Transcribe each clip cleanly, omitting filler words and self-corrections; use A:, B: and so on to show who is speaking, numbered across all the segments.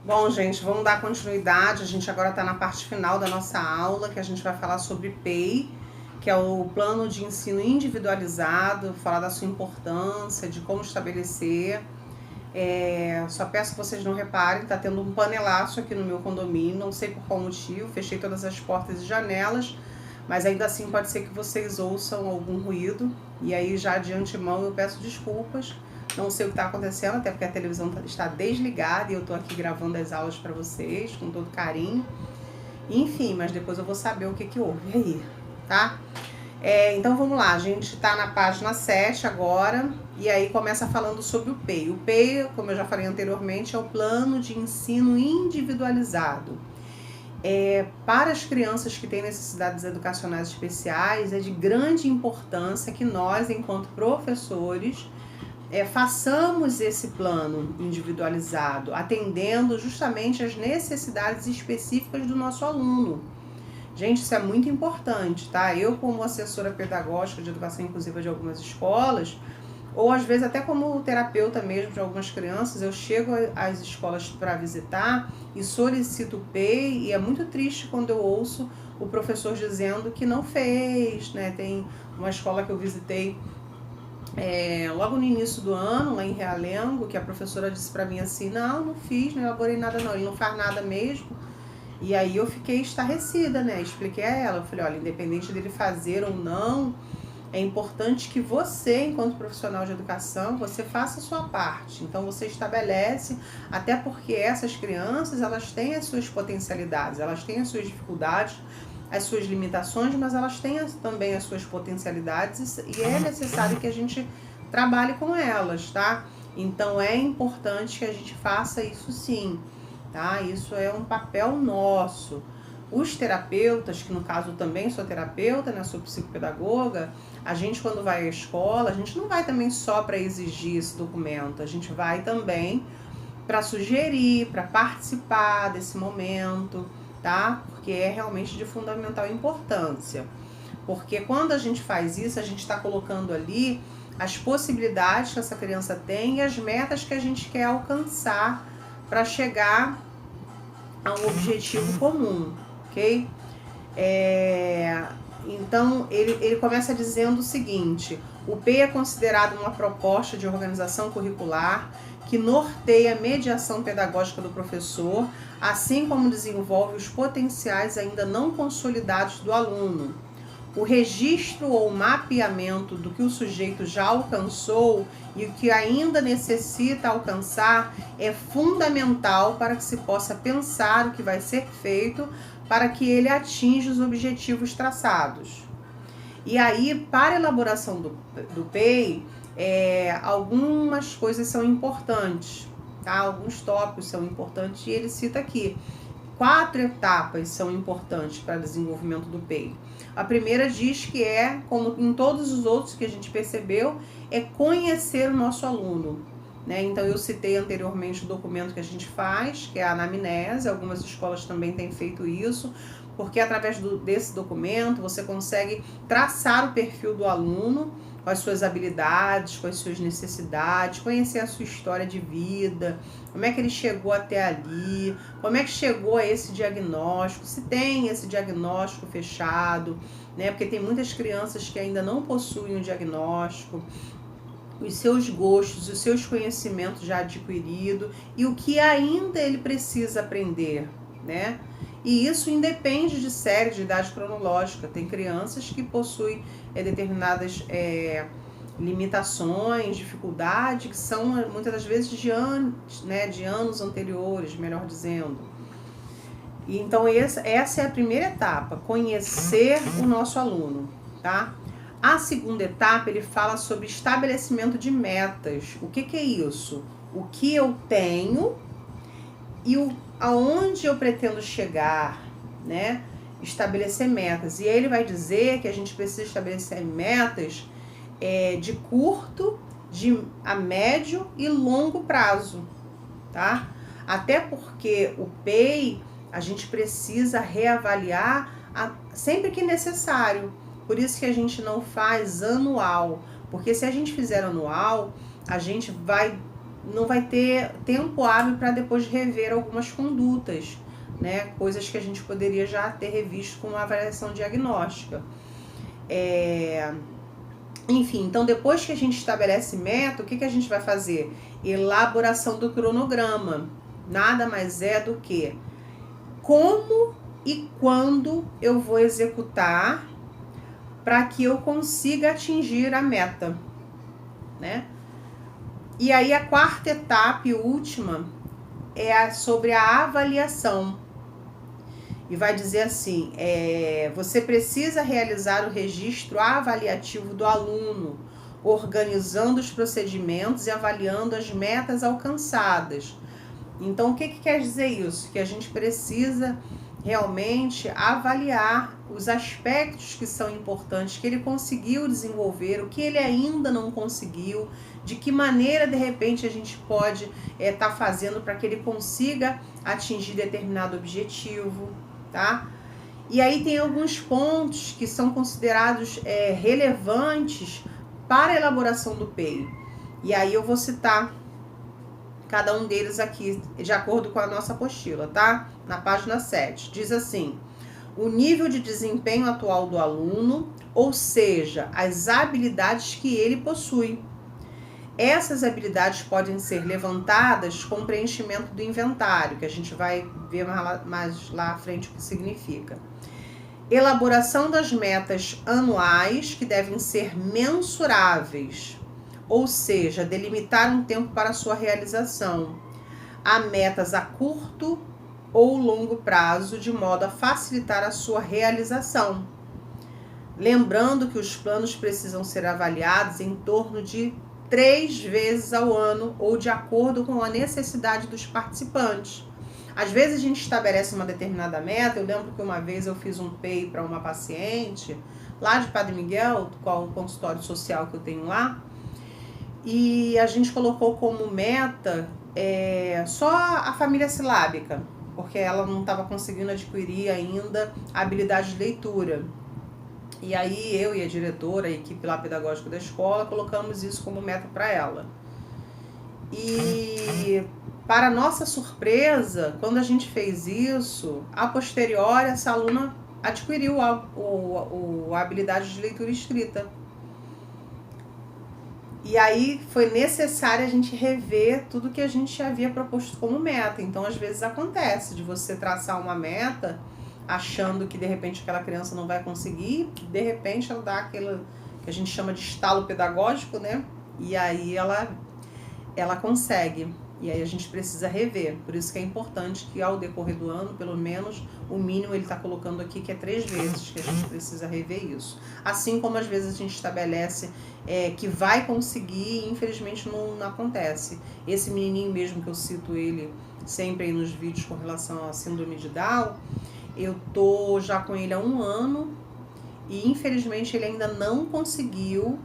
A: Bom, gente, vamos dar continuidade. A gente agora está na parte final da nossa aula, que a gente vai falar sobre PEI, que é o Plano de Ensino Individualizado, falar da sua importância, de como estabelecer. Só peço que vocês não reparem, está tendo um panelaço aqui no meu condomínio, não sei por qual motivo, fechei todas as portas e janelas, mas ainda assim pode ser que vocês ouçam algum ruído, e aí já de antemão eu peço desculpas. Não sei o que está acontecendo, até porque a televisão está desligada e eu estou aqui gravando as aulas para vocês com todo carinho. Enfim, mas depois eu vou saber o que houve aí, tá? Então vamos lá, a gente está na página 7 agora, e aí começa falando sobre o PEI. O PEI, como eu já falei anteriormente, é o Plano de Ensino Individualizado. Para as crianças que têm necessidades educacionais especiais, é de grande importância que nós, enquanto professores, façamos esse plano individualizado, atendendo justamente as necessidades específicas do nosso aluno. Gente, isso é muito importante, tá? Eu, como assessora pedagógica de educação inclusiva de algumas escolas, ou às vezes até como terapeuta mesmo de algumas crianças, eu chego às escolas para visitar e solicito o PEI, e é muito triste quando eu ouço o professor dizendo que não fez, né? Tem uma escola que eu visitei logo no início do ano, lá em Realengo, que a professora disse pra mim assim, não fiz, não elaborei nada não, ele não faz nada mesmo. E aí eu fiquei estarrecida, né? Expliquei a ela, eu falei, olha, independente dele fazer ou não, é importante que você, enquanto profissional de educação, você faça a sua parte. Então você estabelece, até porque essas crianças, elas têm as suas potencialidades, elas têm as suas dificuldades, as suas limitações, mas elas têm também as suas potencialidades e é necessário que a gente trabalhe com elas, tá? Então é importante que a gente faça isso sim, tá? Isso é um papel nosso. Os terapeutas, que no caso também sou terapeuta, né, sou psicopedagoga, a gente quando vai à escola, a gente não vai também só para exigir esse documento, a gente vai também para sugerir, para participar desse momento, tá? Porque é realmente de fundamental importância. Porque quando a gente faz isso, a gente está colocando ali as possibilidades que essa criança tem e as metas que a gente quer alcançar para chegar a um objetivo comum, ok? Então, ele começa dizendo o seguinte: o PEI é considerado uma proposta de organização curricular que norteia a mediação pedagógica do professor, assim como desenvolve os potenciais ainda não consolidados do aluno. O registro ou mapeamento do que o sujeito já alcançou e o que ainda necessita alcançar é fundamental para que se possa pensar o que vai ser feito para que ele atinja os objetivos traçados. E aí, para a elaboração do PEI, algumas coisas são importantes, tá? Alguns tópicos são importantes e ele cita aqui. 4 etapas são importantes para o desenvolvimento do PEI. A primeira diz que como em todos os outros que a gente percebeu, é conhecer o nosso aluno, né? Então eu citei anteriormente o documento que a gente faz, que é a anamnese, algumas escolas também têm feito isso, porque através desse documento você consegue traçar o perfil do aluno, com as suas habilidades, com as suas necessidades, conhecer a sua história de vida, como é que ele chegou até ali, como é que chegou a esse diagnóstico, se tem esse diagnóstico fechado, né? Porque tem muitas crianças que ainda não possuem o diagnóstico, os seus gostos, os seus conhecimentos já adquiridos e o que ainda ele precisa aprender, né? E isso independe de série, de idade cronológica. Tem crianças que possuem determinadas limitações, dificuldades, que são muitas das vezes de anos anteriores, melhor dizendo. E então essa é a primeira etapa, conhecer o nosso aluno, tá? A segunda etapa, ele fala sobre estabelecimento de metas. O que é isso? O que eu tenho e aonde eu pretendo chegar, né? Estabelecer metas. E ele vai dizer que a gente precisa estabelecer metas de curto, a médio e longo prazo, tá? Até porque o PEI a gente precisa reavaliar sempre que necessário. Por isso que a gente não faz anual, porque se a gente fizer anual, a gente vai não vai ter tempo hábil para depois rever algumas condutas, né? Coisas que a gente poderia já ter revisto com uma avaliação diagnóstica. Enfim, então depois que a gente estabelece meta, o que a gente vai fazer? Elaboração do cronograma. Nada mais é do que como e quando eu vou executar para que eu consiga atingir a meta, né? E aí a quarta etapa e última é sobre a avaliação. E vai dizer assim, você precisa realizar o registro avaliativo do aluno, organizando os procedimentos e avaliando as metas alcançadas. Então, o que quer dizer isso? Que a gente precisa realmente avaliar os aspectos que são importantes, que ele conseguiu desenvolver, o que ele ainda não conseguiu, de que maneira, de repente, a gente pode estar fazendo para que ele consiga atingir determinado objetivo, tá? E aí tem alguns pontos que são considerados relevantes para a elaboração do PEI. E aí eu vou citar cada um deles aqui, de acordo com a nossa apostila, tá? Na página 7. Diz assim: o nível de desempenho atual do aluno, ou seja, as habilidades que ele possui. Essas habilidades podem ser levantadas com preenchimento do inventário, que a gente vai ver mais lá à frente o que significa. Elaboração das metas anuais, que devem ser mensuráveis, ou seja, delimitar um tempo para sua realização. Há metas a curto ou longo prazo, de modo a facilitar a sua realização. Lembrando que os planos precisam ser avaliados em torno de 3 vezes ao ano ou de acordo com a necessidade dos participantes. Às vezes a gente estabelece uma determinada meta. Eu lembro que uma vez eu fiz um PEI para uma paciente lá de Padre Miguel, qual o consultório social que eu tenho lá, e a gente colocou como meta só a família silábica, porque ela não estava conseguindo adquirir ainda a habilidade de leitura. E aí eu e a diretora, a equipe lá pedagógica da escola, colocamos isso como meta para ela. E para nossa surpresa, quando a gente fez isso, a posteriori essa aluna adquiriu a habilidade de leitura e escrita. E aí foi necessário a gente rever tudo que a gente havia proposto como meta. Então, às vezes acontece de você traçar uma meta achando que de repente aquela criança não vai conseguir, de repente ela dá aquilo que a gente chama de estalo pedagógico, né? E aí ela consegue. E aí a gente precisa rever. Por isso que é importante que ao decorrer do ano, pelo menos, o mínimo ele está colocando aqui que é 3 vezes que a gente precisa rever isso. Assim como às vezes a gente estabelece que vai conseguir e infelizmente não acontece. Esse menininho mesmo que eu cito ele sempre aí nos vídeos com relação à síndrome de Down, eu tô já com ele há 1 ano e infelizmente ele ainda não conseguiu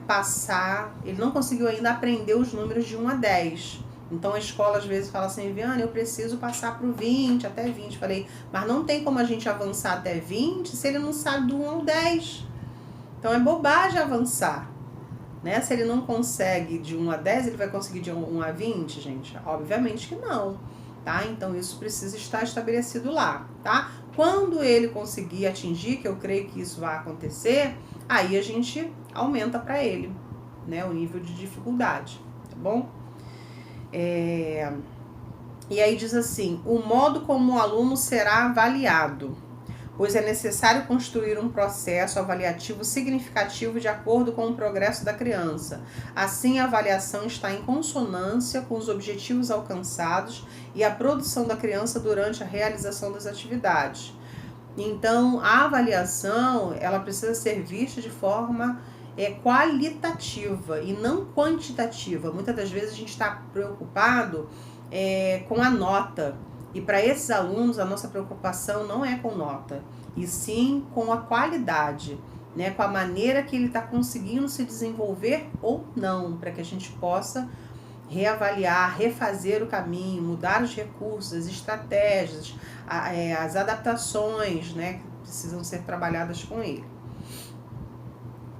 A: passar, ele não conseguiu ainda aprender os números de 1 a 10. Então a escola às vezes fala assim, Viana, eu preciso passar pro 20, até 20. Falei, mas não tem como a gente avançar até 20 se ele não sabe do 1 ao 10. Então é bobagem avançar, né? Se ele não consegue de 1 a 10, ele vai conseguir de 1 a 20, gente? Obviamente que não, tá? Então isso precisa estar estabelecido lá, tá? Quando ele conseguir atingir, que eu creio que isso vai acontecer, aí a gente aumenta para ele, né, o nível de dificuldade, tá bom? E aí diz assim, o modo como o aluno será avaliado, pois é necessário construir um processo avaliativo significativo de acordo com o progresso da criança. Assim, a avaliação está em consonância com os objetivos alcançados e a produção da criança durante a realização das atividades. Então, a avaliação, ela precisa ser vista de forma qualitativa e não quantitativa. Muitas das vezes a gente está preocupado com a nota. E para esses alunos, a nossa preocupação não é com nota, e sim com a qualidade, né? Com a maneira que ele está conseguindo se desenvolver ou não, para que a gente possa reavaliar, refazer o caminho, mudar os recursos, as estratégias, as adaptações, né, que precisam ser trabalhadas com ele.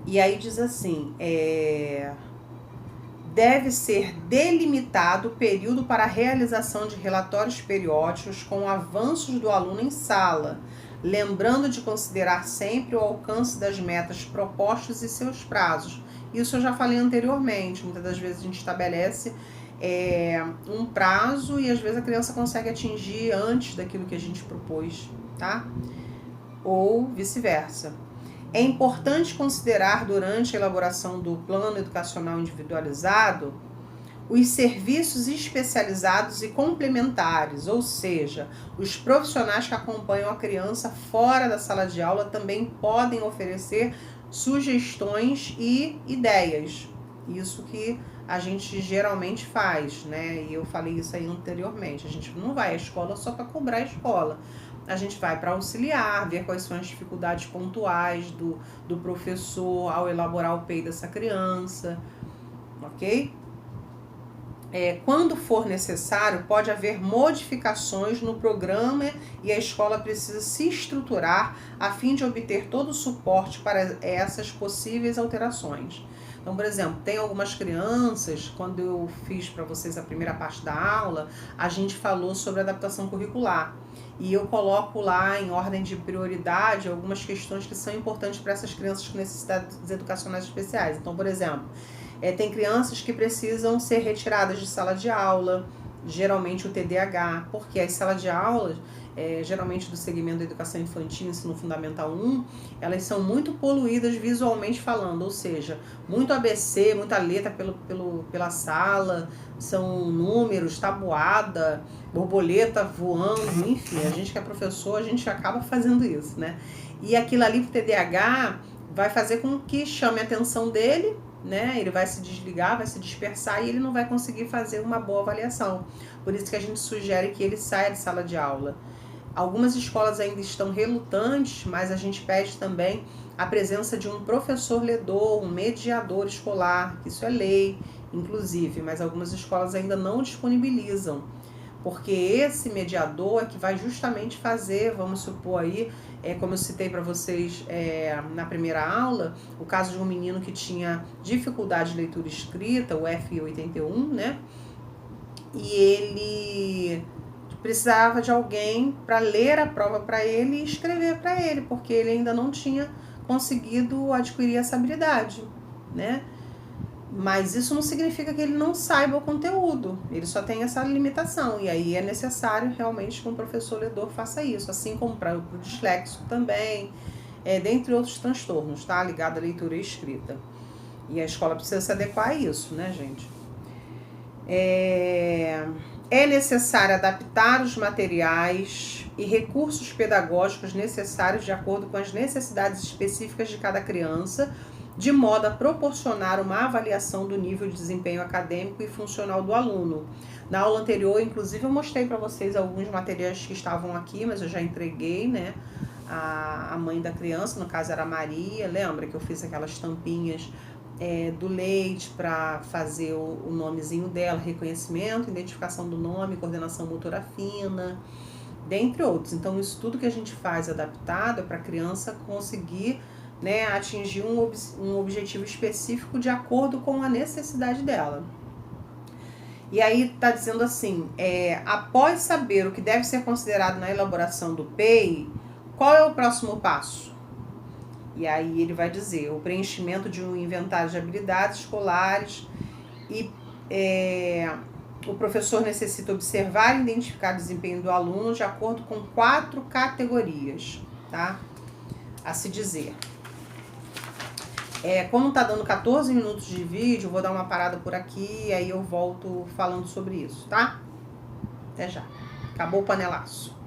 A: E aí diz assim, deve ser delimitado o período para a realização de relatórios periódicos com avanços do aluno em sala, lembrando de considerar sempre o alcance das metas propostas e seus prazos. Isso eu já falei anteriormente. Muitas das vezes a gente estabelece um prazo e às vezes a criança consegue atingir antes daquilo que a gente propôs, tá? Ou vice-versa. É importante considerar durante a elaboração do plano educacional individualizado os serviços especializados e complementares, ou seja, os profissionais que acompanham a criança fora da sala de aula também podem oferecer sugestões e ideias. Isso que a gente geralmente faz, né? E eu falei isso aí anteriormente. A gente não vai à escola só para cobrar a escola. A gente vai para auxiliar, ver quais são as dificuldades pontuais do professor ao elaborar o PEI dessa criança, ok? Quando for necessário, pode haver modificações no programa e a escola precisa se estruturar a fim de obter todo o suporte para essas possíveis alterações. Então, por exemplo, tem algumas crianças, quando eu fiz para vocês a primeira parte da aula, a gente falou sobre adaptação curricular. E eu coloco lá em ordem de prioridade algumas questões que são importantes para essas crianças com necessidades educacionais especiais. Então, por exemplo, tem crianças que precisam ser retiradas de sala de aula, geralmente o TDAH, porque as salas de aula, geralmente do segmento da educação infantil, ensino fundamental 1, elas são muito poluídas visualmente falando, ou seja, muito ABC, muita letra pela sala, são números, tabuada, borboleta voando, enfim, a gente que é professor, a gente acaba fazendo isso, né? E aquilo ali pro TDAH vai fazer com que chame a atenção dele, né? Ele vai se desligar, vai se dispersar e ele não vai conseguir fazer uma boa avaliação. Por isso que a gente sugere que ele saia de sala de aula. Algumas escolas ainda estão relutantes, mas a gente pede também a presença de um professor ledor, um mediador escolar, que isso é lei, inclusive, mas algumas escolas ainda não disponibilizam, porque esse mediador é que vai justamente fazer, vamos supor aí, como eu citei para vocês na primeira aula, o caso de um menino que tinha dificuldade de leitura e escrita, o F81, né? E ele precisava de alguém para ler a prova para ele e escrever para ele, porque ele ainda não tinha conseguido adquirir essa habilidade, né? Mas isso não significa que ele não saiba o conteúdo, ele só tem essa limitação, e aí é necessário realmente que um professor ledor faça isso, assim como para o disléxico também, dentre outros transtornos, tá? Ligado à leitura e escrita. E a escola precisa se adequar a isso, né, gente? É necessário adaptar os materiais e recursos pedagógicos necessários de acordo com as necessidades específicas de cada criança, de modo a proporcionar uma avaliação do nível de desempenho acadêmico e funcional do aluno. Na aula anterior, inclusive, eu mostrei para vocês alguns materiais que estavam aqui, mas eu já entreguei, né? A mãe da criança, no caso era a Maria, lembra que eu fiz aquelas tampinhas do leite para fazer o nomezinho dela, reconhecimento, identificação do nome, coordenação motora fina, dentre outros. Então, isso tudo que a gente faz adaptado é para a criança conseguir, né, atingir um objetivo específico de acordo com a necessidade dela. E aí está dizendo assim, após saber o que deve ser considerado na elaboração do PEI, qual é o próximo passo? E aí ele vai dizer, o preenchimento de um inventário de habilidades escolares e o professor necessita observar e identificar o desempenho do aluno de acordo com 4 categorias, tá? A se dizer. Como tá dando 14 minutos de vídeo, eu vou dar uma parada por aqui e aí eu volto falando sobre isso, tá? Até já. Acabou o panelaço.